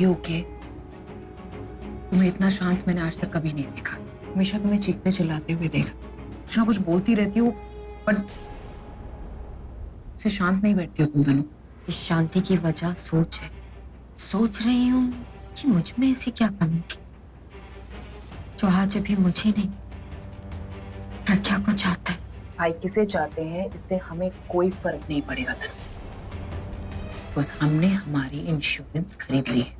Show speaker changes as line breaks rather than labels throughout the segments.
You okay? तुम्हें इतना शांत मैंने आज तक कभी नहीं देखा। हमेशा तुम्हें चीखते चिल्लाते हुए देखा, कुछ ना कुछ बोलती रहती हो, पर से शांत नहीं बैठती हो तुम दोनों।
इस शांति की वजह सोच है। सोच रही हूँ कि मुझ में ऐसी क्या कमी थी जो आज अभी मुझे नहीं प्रज्ञा को चाहता है।
भाई किसे चाहते हैं इससे हमें कोई फर्क नहीं पड़ेगा धर्म, बस हमने हमारी इंश्योरेंस खरीद ली है।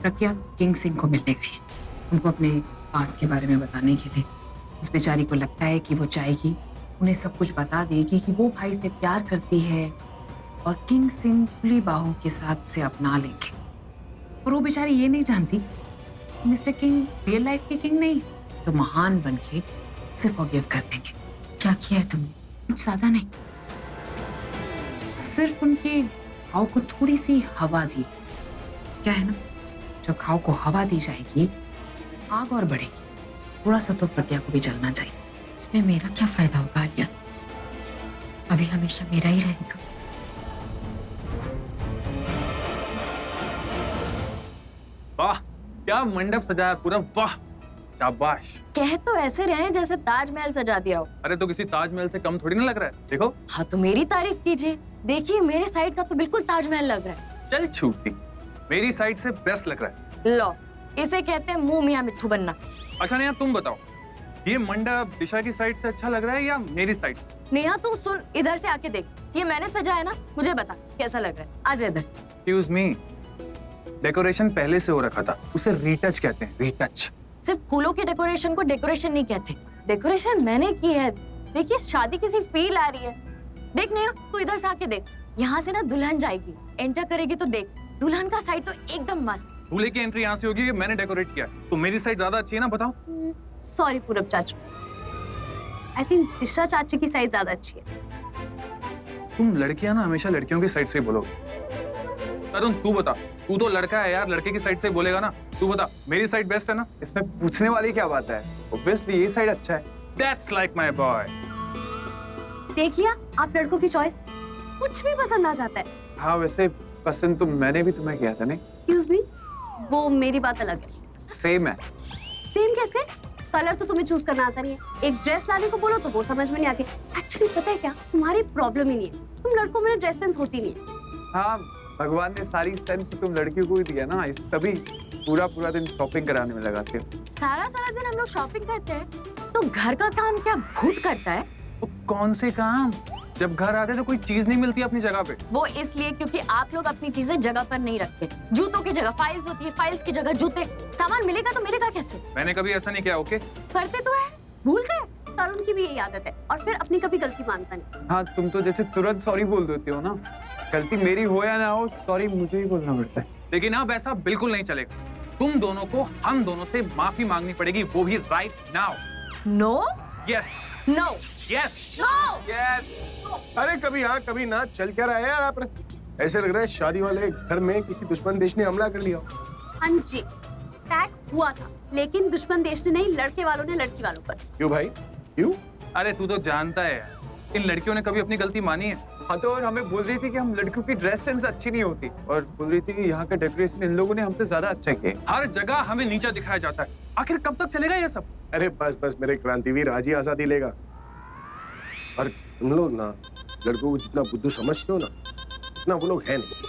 प्रज्ञा किंग सिंह को मिलने गई, उनको अपने पास्ट के बारे में बताने के लिए। उस बेचारी को लगता है कि वो चाहेगी उन्हें सब कुछ बता देगी कि वो भाई से प्यार करती है और किंग सिंह खुली बाहों के साथ उसे अपना लेंगे। और वो बेचारी ये नहीं जानती मिस्टर किंग रियल लाइफ के किंग नहीं, जो महान बन के उसे फॉरगिव कर देंगे।
क्या किया है तुमने?
कुछ ज्यादा नहीं, सिर्फ उनके घाव को थोड़ी सी हवा दी। क्या है ना, जब घाव को हवा दी जाएगी आग और बढ़ेगी। थोड़ा सा तो प्रज्ञा को भी जलना चाहिए।
इसमें मेरा क्या फायदा होगा आलिया? अभी हमेशा मेरा ही रहेगा।
वाह क्या मंडप सजाया पूरा, वाह शाबाश।
कह तो ऐसे रहे जैसे ताजमहल सजा दिया हो।
अरे तो किसी ताजमहल से कम थोड़ी ना लग रहा है, देखो।
हाँ तो मेरी तारीफ कीजिए, देखिए मेरे साइड का तो बिल्कुल ताजमहल लग रहा है।
चल छूटी, मेरी साइड से बेस्ट लग रहा है।
लो, इसे कहते हैं मुंह मियां मिट्ठू बनना।
अच्छा नेहा तुम बताओ, ये मंडप दिशा की साइड से अच्छा लग रहा है या मेरी साइड से?
नेहा तू सुन, इधर से आके देख, ये मैंने सजाया ना, मुझे बता कैसा लग रहा है। आ जा इधर।
एक्सक्यूज मी, डेकोरेशन पहले से हो रखा था, उसे रीटच कहते हैं, रीटच।
सिर्फ फूलों के डेकोरेशन को डेकोरेशन नहीं कहते, डेकोरेशन मैंने की है। देखिए शादी की सी फील आ रही है। देख नेहा तू इधर से आके देख, यहाँ से ना दुल्हन जाएगी, एंटर करेगी तो देख दुल्हन का साइड तो एकदम मस्त।
दूल्हे की एंट्री यहाँ से होगी, मैंने डेकोरेट किया, तो मेरी साइड ज्यादा अच्छी है ना, बताओ।
सॉरी पूरब चाचू, आई थिंक दिशा चाची की साइड ज्यादा अच्छी है।
तुम लड़कियां ना हमेशा लड़कियों की साइड से ही बोलोगे। तरुण तू बता, तू तो लड़का है यार, लड़के की साइड से ही बोलेगा ना। तू बता मेरी साइड बेस्ट है ना?
इसमें पूछने वाली क्या बात है? ऑब्वियसली ये साइड अच्छा है।
That's like my boy।
देख लिया, आप लड़कों की चॉइस, कुछ भी पसंद आ जाता है।
हाँ वैसे पसंद तो मैंने भी तुम्हें किया था नहीं?
एक्सक्यूज मी, वो मेरी बात अलग है।
सेम है।
सेम कैसे? कलर तो तुम्हें चूज करना आता नहीं है। एक ड्रेस लाने को बोलो तो वो समझ में नहीं आती। एक्चुअली पता है क्या, तुम्हारी प्रॉब्लम ही नहीं है, तुम लड़कों में ड्रेस सेंस होती नहीं है।
हाँ भगवान ने सारी सेंस तुम लड़कियों को ही दिया ना, इस तभी पूरा दिन शॉपिंग कराने में लगाते हो।
सारा दिन हम लोग शॉपिंग करते हैं, तो घर का काम क्या भूत करता है?
तो कौन से काम? जब घर आते तो कोई चीज नहीं मिलती अपनी जगह पे।
वो इसलिए क्योंकि आप लोग अपनी चीजें जगह पर नहीं रखते। जूतों की जगह फाइल्स होती है, फाइल्स की जगह जूते। सामान मिलेगा तो मिलेगा कैसे?
मैंने कभी ऐसा नहीं किया, ओके?
करते तो है, भूल गए?
तरुण की भी यही आदत है, और फिर अपनी कभी गलती मानता नहीं।
हाँ तुम तो जैसे तुरंत सॉरी बोल देते हो ना, गलती मेरी हो या ना हो सॉरी मुझे ही बोलना पड़ता है।
लेकिन अब ऐसा बिल्कुल नहीं चलेगा, तुम दोनों को हम दोनों से माफी मांगनी पड़ेगी, वो भी right now.
No
yes
no
yes
yes. अरे कभी हाँ कभी ना, चल क्या रहा है यार आप? ऐसे लग रहा है शादी वाले घर में किसी दुश्मन देश ने हमला कर लिया।
हाँ जी, अटैक हुआ था, लेकिन दुश्मन देश ने नहीं, लड़के वालों ने लड़की वालों पर।
क्यों भाई, क्यों?
अरे तू तो जानता है यार, इन लड़कियों ने कभी अपनी गलती मानी है?
हाँ तो और हमें बोल रही थी कि हम लड़कियों की ड्रेस सेंस अच्छी नहीं होती, और बोल रही थी कि यहाँ का डेकोरेशन इन लोगों ने हमसे ज्यादा अच्छा किया।
हर जगह हमें नीचा दिखाया जाता है, आखिर कब तक चलेगा ये सब?
अरे बस बस मेरे क्रांतिवीर, आज ही आजादी लेगा। और तुम लोग ना लड़कों को जितना बुद्धू समझते हो ना, उतना वो लोग है नहीं।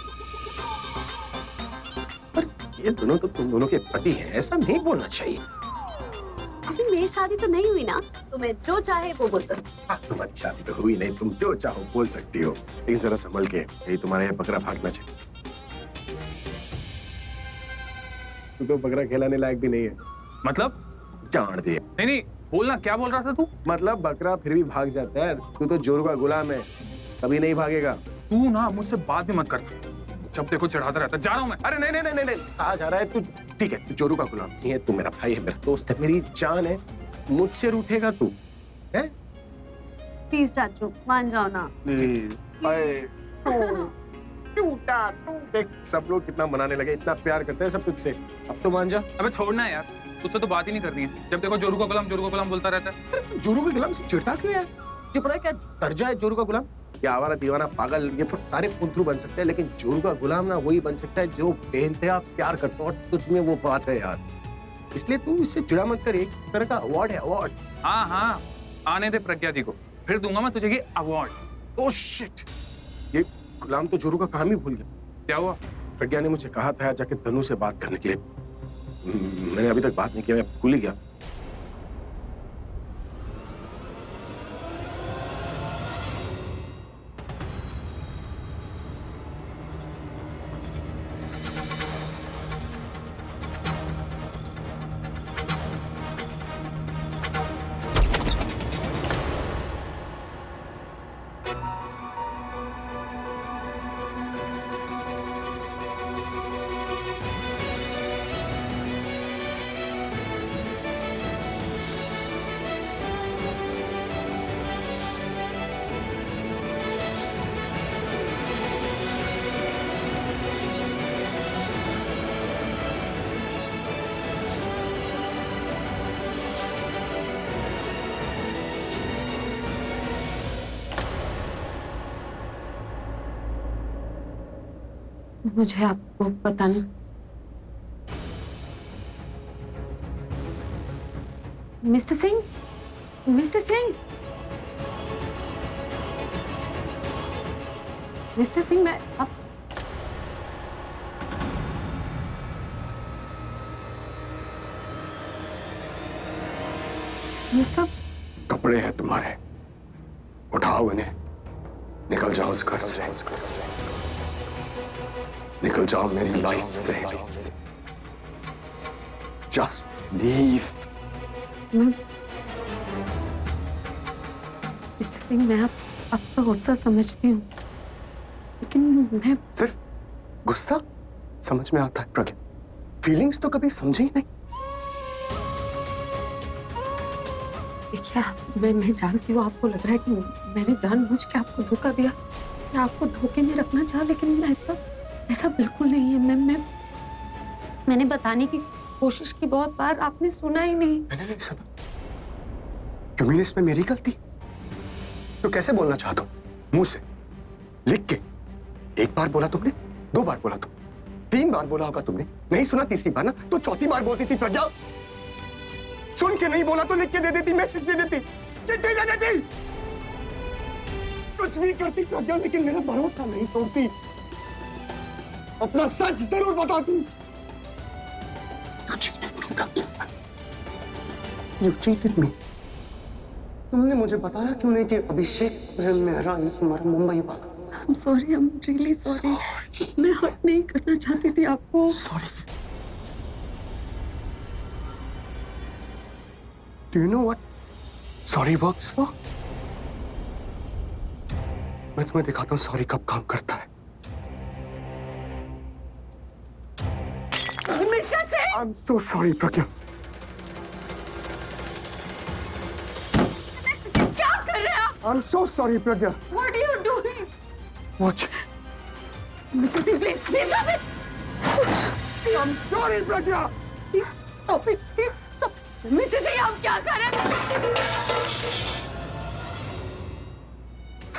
पर ये दोनों तो तुम दोनों के पति हैं, ऐसा नहीं बोलना चाहिए।
अभी मेरी शादी तो नहीं हुई ना, तुम्हें जो चाहे वो बोल सकते।
तुम्हारी शादी तो हुई नहीं, तुम जो चाहो बोल सकती हो, लेकिन जरा संभल के, यही तुम्हारा ये बकरा भागना चाहिए। तू तो बकरा खिलाने लायक भी नहीं है।
मतलब?
जान दे।
नहीं बोलना, क्या बोल रहा था तू?
मतलब बकरा फिर भी भाग जाता है, तू तो जोरू का गुलाम है, कभी नहीं भागेगा।
तू ना मुझसे बात भी मत कर, जब देखो चढ़ाता रहता। जा रहा हूं मैं।
अरे नहीं, आ जा रहा है तू? ठीक है, तू जोरू का गुलाम नहीं है, तू मेरा भाई है, मेरा दोस्त है, मेरी जान है। मुझसे रूठेगा तू है?
प्लीज चाचू मान जाओ ना।
प्लीज। टूटा। देख सब लोग कितना मनाने लगे, इतना प्यार करते हैं सब तुझसे, अब तो मान जा।
अबे छोड़ना यार, उससे तो बात ही नहीं करनी है। जब देखो जोरू का गुलाम बोलता रहता है।
अरे तू जोरू के गुलाम से चिढ़ता क्यों है? तुझे पता है क्या दर्जा है जोरू का गुलाम? क्या आवारा दीवाना पागल ये तो सारे पुंथरू बन सकते हैं, लेकिन जोरू का गुलाम ना वही बन सकता है जो बेइंतहा प्यार करता है, और तुझ में वो बात है यार। इसलिए तू इससे चिढ़ा मत कर, एक तरह का अवार्ड है, अवार्ड।
हाँ हाँ, आने दे प्रज्ञा दी को, फिर दूंगा मैं तुझे ये अवार्ड।
ओह शिट, ये गुलाम तो जोरू का काम ही भूल गया।
क्या हुआ?
प्रज्ञा ने मुझे कहा था यार जाके तनु से बात करने के लिए। मैंने अभी तक बात नहीं किया, मैं भूल ही गया।
मुझे आपको बताना। Mister Singh, mister Singh, mister Singh, मैं आप ये सब
कपड़े हैं तुम्हारे, उठाओ इन्हें, निकल जाओ उस घर से, निकल जाओ मेरी लाइफ से, जस्ट लीव।
मैं मिस्टर सिंह, मैं आपका गुस्सा समझती हूँ, लेकिन मैं
सिर्फ गुस्सा समझ में आता है प्रज्ञा, फीलिंग्स तो कभी समझे ही नहीं।
देखिए, मैं जानती हूँ आपको लग रहा है कि मैंने जानबूझ के आपको धोखा दिया, मैं आपको धोखे में रखना चाहा, लेकिन ऐसा बिल्कुल नहीं है। मैंने बताने की कोशिश की बहुत बार, आपने सुना ही नहीं।
मैंने नहीं सुना। क्यों मीन इसमें मेरी गलती? तो कैसे बोलना चाहता हूँ? मुंह से लिख के? एक बार बोला तुमने, 2 बार बोला तुमने, 3 बार बोला होगा तुमने, नहीं सुना तीसरी बार ना, तो चौथी बार बोलती थी प्रज्ञा। सुन के नहीं बोला तो लिख के दे देती, मैसेज दे देती, चिट्ठी दे देती, कुछ भी करती प्रज्ञा, लेकिन मेरा भरोसा नहीं तोड़ती, अपना सच जरूर बताती। You cheated me. तुमने मुझे बताया क्यों नहीं कि अभिषेक मेहरा तुम्हारा मुंबई वाला।
I'm sorry, I'm really sorry. मैं हर्ट नहीं करना चाहती थी आपको।
Sorry. Do you know what sorry works for? मैं तुम्हें दिखाता हूँ सॉरी कब काम करता है।
Mister Singh!
I'm so sorry, प्रज्ञा।
क्या कर रहे हैं आप?
I'm so sorry, Pragya.
What are you doing?
Watch.
Mr. Singh, please stop it!
I'm sorry, Pragya.
Please stop it, please stop. Mr. Singh, आप क्या कर रहे हैं?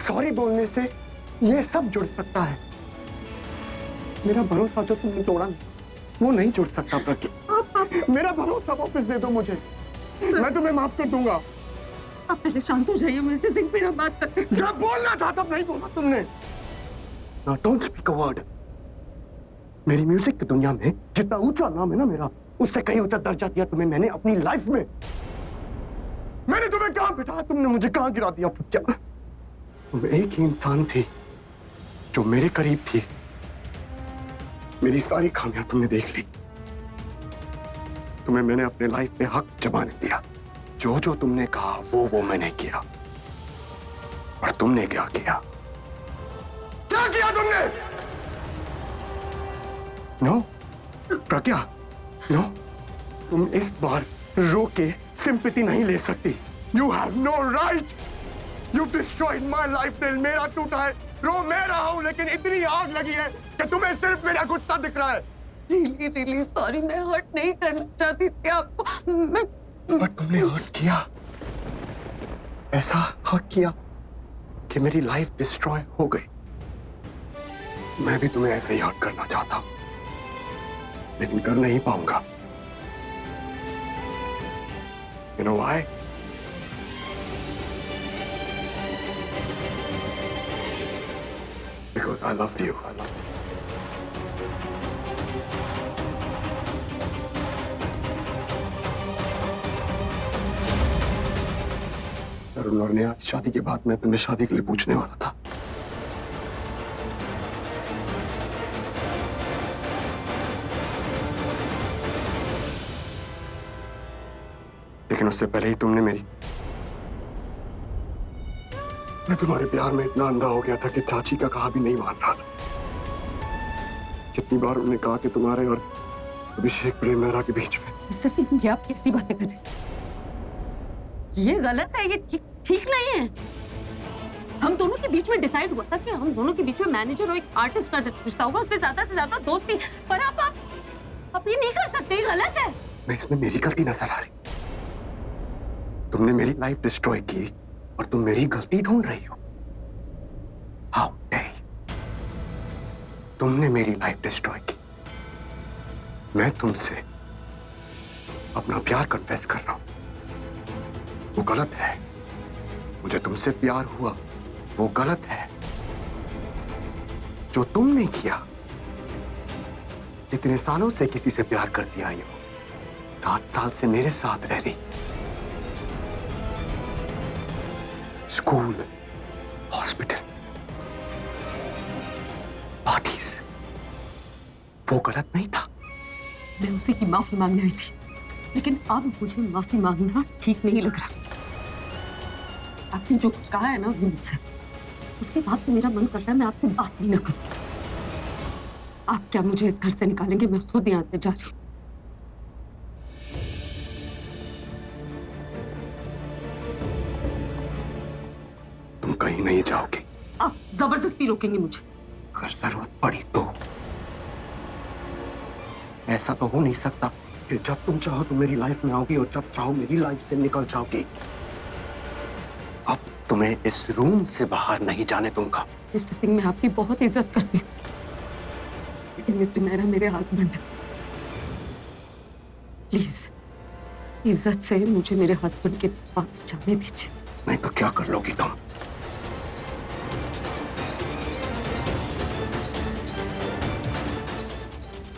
सॉरी बोलने से ये सब जुड़ सकता है। मेरा भरोसा जो तुमने तोड़ा वो नहीं जुड़ सकता प्रज्ञा। मेरा भरोसा वापस दे दो मुझे, मैं तुम्हें माफ कर दूंगा।
आप पहले शांत हो जाइए मिस्टर सिंह, फिर हम बात करते हैं।
जब बोलना था तब नहीं बोला तुमने। Now don't speak a word. मेरी म्यूजिक की दुनिया में जितना ऊंचा नाम है ना मेरा, उससे कहीं ऊंचा दर्जा दिया तुम्हें मैंने अपनी लाइफ में। मैंने तुम्हें कहां बिठाया, तुमने मुझे कहां गिरा दिया प्रज्ञा। तुम एक ही इंसान थी जो मेरे करीब थी। मेरी सारी खामियां तुमने देख ली। तुम्हें मैंने अपने लाइफ में हक जमाने दिया। जो जो तुमने कहा वो मैंने किया। और तुमने क्या किया? क्या किया तुमने? नो प्रज्ञा, नो, तुम इस बार रो के सिंपैथी नहीं ले सकती। You have no right. You destroyed my life. दिल मेरा टूटा है, रो मैं रहा हूं, लेकिन इतनी आग लगी है कि तुम्हें सिर्फ मेरा गुस्सा दिख रहा है।
रियली रियली सॉरी, मैं हर्ट नहीं करना चाहती थी आपको। मैं
पर तुमने हर्ट किया, ऐसा हर्ट किया कि मेरी लाइफ डिस्ट्रॉय हो गई। मैं भी तुम्हें ऐसे ही हर्ट करना चाहता हूं, लेकिन कर नहीं पाऊंगा। You know why? Because I loved you. तरुण और नेहा की शादी के बाद मैं तुम्हें शादी के लिए पूछने वाला था, लेकिन उससे पहले ही तुमने मैं तुम्हारे प्यार में इतना अंधा हो गया था कि चाची का कहा भी नहीं मान रहा था। कितनी बार उन्होंने कहा कि तुम्हारे और अभिषेक प्रेम मेहरा के बीच में।
मिस्टर सिंह, ये आप कैसी बातें कर रहे हैं? ये गलत है, ये ठीक नहीं है। हम दोनों के बीच में डिसाइड हुआ था कि हम दोनों के बीच में मैनेजर और एक आर्टिस्ट का रिश्ता होगा, उससे ज्यादा से ज्यादा दोस्ती। पर आप ये नहीं कर सकते, ये गलत है।
मैं इसमें मेरी गलती नजर आ रही। तुमने मेरी लाइफ डिस्ट्रॉय की और तुम मेरी गलती ढूंढ रही हो। How dare you. तुमने मेरी लाइफ डिस्ट्रॉय की, मैं तुमसे अपना प्यार कन्फेस कर रहा हूं। वो गलत है, मुझे तुमसे प्यार हुआ, वो गलत है। जो तुमने किया, इतने सालों से किसी से प्यार करती आई हो, 7 साल से मेरे साथ रह रही, स्कूल, हॉस्पिटल, पार्टीज, वो गलत नहीं था।
मैं उसी की माफी मांगने आई थी, लेकिन अब मुझे माफी मांगना ठीक नहीं लग रहा। आपने जो कुछ कहा है ना मुझसे, उसके बाद तो मेरा मन कर रहा है मैं आपसे बात भी ना करूं। आप क्या मुझे इस घर से निकालेंगे? मैं खुद यहां से जा रही हूं।
तुम कहीं नहीं जाओगे।
आप जबरदस्ती रोकेंगे मुझे?
अगर जरूरत पड़ी तो। ऐसा तो हो नहीं सकता कि जब तुम चाहो तो मेरी लाइफ में आओगी और जब चाहो मेरी लाइफ से निकल जाओगी। अब तुम्हें इस रूम से बाहर नहीं जाने दूंगा।
मिस्टर सिंह, मैं आपकी बहुत इज्जत करती हूँ, लेकिन मिस्टर मेहरा मेरे हस्बैंड है। प्लीज इज्जत से मुझे मेरे हस्बैंड के पास जाने दीजिए।
नहीं तो क्या कर लोगी तुम?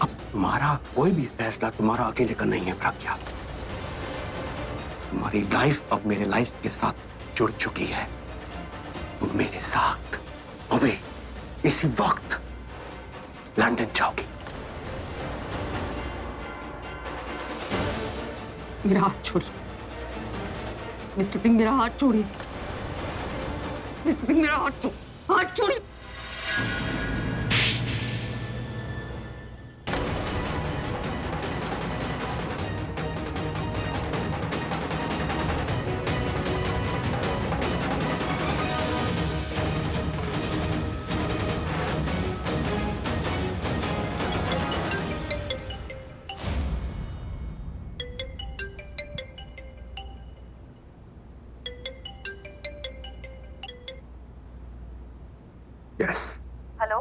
अब तुम्हारा कोई भी फैसला तुम्हारा अकेले का नहीं है प्रज्ञा। तुम्हारी लाइफ अब मेरे लाइफ के साथ जुड़ चुकी है। तुम मेरे साथ अभी इसी वक्त लंदन जाओगी।
मेरा हाथ छोड़िए मिस्टर सिंह, मेरा हाथ छोड़िए। मिस्टर सिंह, मेरा हाथ छोड़िए।
यस।
हेलो,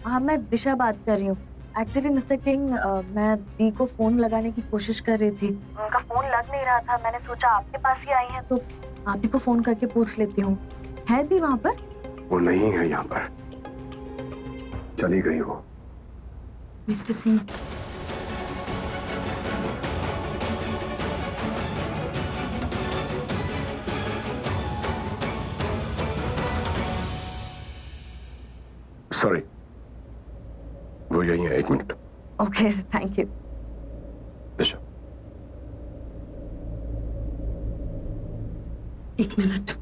हाँ मैं दिशा बात कर रही हूँ। एक्चुअली मिस्टर किंग, मैं दी को फोन लगाने की कोशिश कर रही थी, उनका फोन लग नहीं रहा था। मैंने सोचा आपके पास ही आई हैं तो आप ही को फोन करके पूछ लेती हूँ। है दी वहाँ पर?
वो नहीं है यहाँ पर, चली गई वो।
मिस्टर सिंह,
सॉरी, वो यही है। 1 minute.
Okay, thank you.
Disha,
1 minute.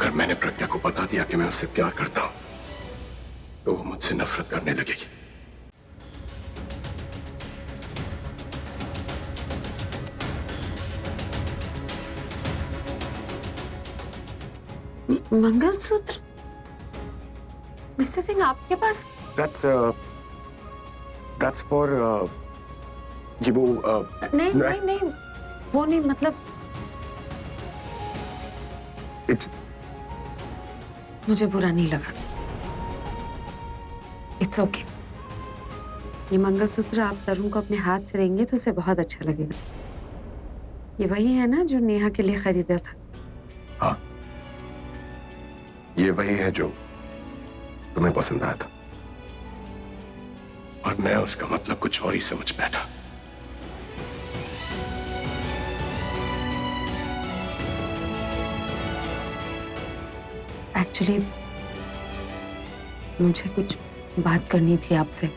अगर मैंने प्रज्ञा को बता दिया कि मैं उससे प्यार करता हूं तो वो मुझसे नफरत करने लगेगी।
मंगलसूत्र मिस्टर सिंह आपके पास?
That's for ये वो
नहीं नहीं नहीं, वो नहीं, मतलब
it's
मुझे बुरा नहीं लगा। It's okay. ये मंगलसूत्र आप तरुण को अपने हाथ से देंगे तो उसे बहुत अच्छा लगेगा। ये वही है ना जो नेहा के लिए खरीदा था?
हाँ, ये वही है जो तुम्हें पसंद आया था और मैं उसका मतलब कुछ और ही समझ बैठा।
एक्चुअली मुझे कुछ बात करनी थी आपसे।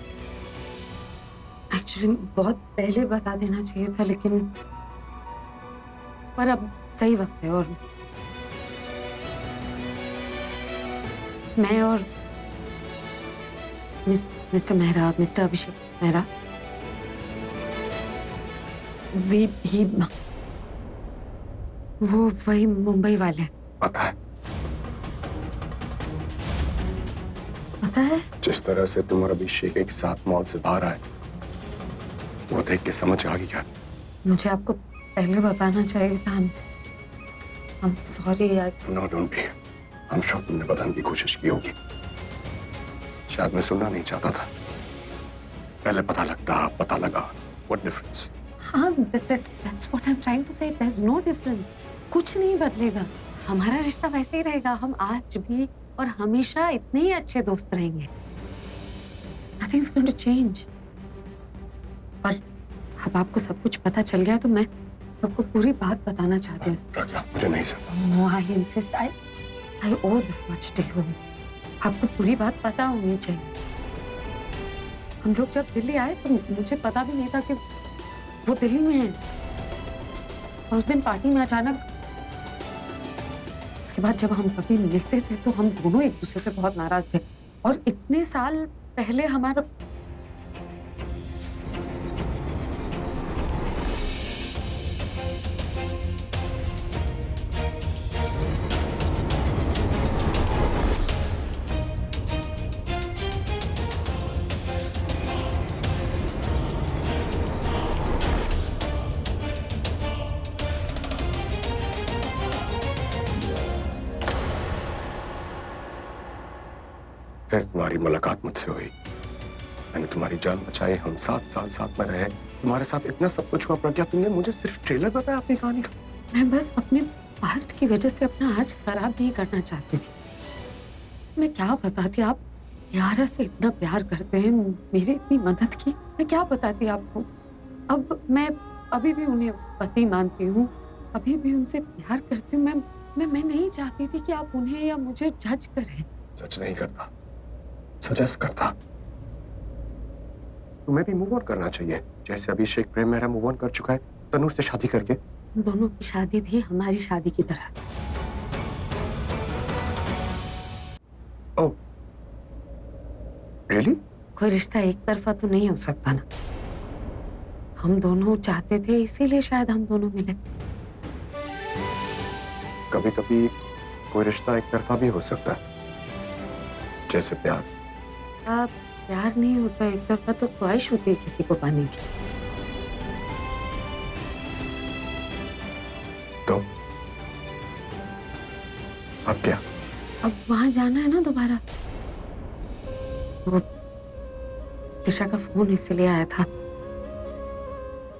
एक्चुअली बहुत पहले बता देना चाहिए था, लेकिन पर अब सही वक्त है। और मैं और मिस्टर मेहरा, मिस्टर अभिषेक मेहरा, वो वही मुंबई वाले हैं।
पता है,
पता है?
जिस तरह से तुम और अभिषेक एक साथ मॉल से बाहर आए वो देख के समझ आ गया।
मुझे आपको पहले बताना चाहिए था। I'm sorry यार।
No don't be. I'm sure तुमने बताने की कोशिश की होगी। शायद मैं सुनना नहीं चाहता था। पहले पता लगता, पता लगा। What difference?
हाँ, that's what I'm trying to say. There's no difference. कुछ नहीं बदलेगा। हमारा रिश्ता वैसे ही रहेगा। हम आज भी और हमेशा इतने ही अच्छे दोस्त रहेंगे। Nothing's going to change. और अब आपको सब कुछ पता चल गया तो मैं आपको पूरी बात बताना चाहती हूँ।
प्रज्ञा, मुझे नहीं समझ।
No, I insist. I owe this much to you. आपको पूरी बात पता होनी चाहिए। हम लोग जब दिल्ली आए तो मुझे पता भी नहीं था कि वो दिल्ली में है। और उस दिन पार्टी में अचानक, उसके बाद जब हम कभी मिलते थे तो हम दोनों एक दूसरे से बहुत नाराज थे। और इतने साल पहले हमारा
फिर तुम्हारी मुलाकात मुझसे हुई। मैंने तुम्हारी जान बचाई। हम 7 साल साथ में रहे। तुम्हारे साथ इतना सब कुछ हुआ प्रज्ञा, तुमने मुझे सिर्फ ट्रेलर बताया अपनी कहानी का।
मैं बस अपने पास्ट की वजह से अपना आज खराब नहीं करना चाहती थी। मैं क्या बताती, आप यारा से इतना प्यार करते हैं, मेरी इतनी मदद की, मैं क्या बताती आपको। अब मैं अभी भी उन्हें पति मानती हूँ, अभी भी उनसे प्यार करती हूँ। मैं नहीं चाहती थी कि आप उन्हें या मुझे जज करें।
सच नहीं करता, सजेस्ट करता। तुम्हें भी मूव ऑन करना चाहिए, जैसे अभिषेक प्रेम मेरा मूव ऑन कर चुका है तनु से शादी करके।
दोनों की शादी भी हमारी शादी की तरह।
ओह, रियली?
कोई रिश्ता एक तरफा तो नहीं हो सकता ना। हम दोनों चाहते थे, इसीलिए शायद हम दोनों मिले।
कभी कभी कोई रिश्ता एक तरफा भी हो सकता है, जैसे प्यार।
प्यार नहीं होता एक तरफा, तो ख्वाहिश होती है किसी को पाने की।
तो अब क्या?
अब वहां जाना है ना दोबारा। वो दिशा का फोन इसलिए आया था,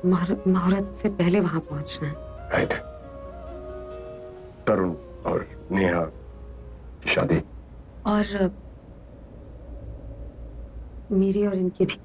मुहूर्त से पहले वहां पहुंचना है।
राइट। तरुण और नेहा की शादी,
और मेरी और इनकी भी।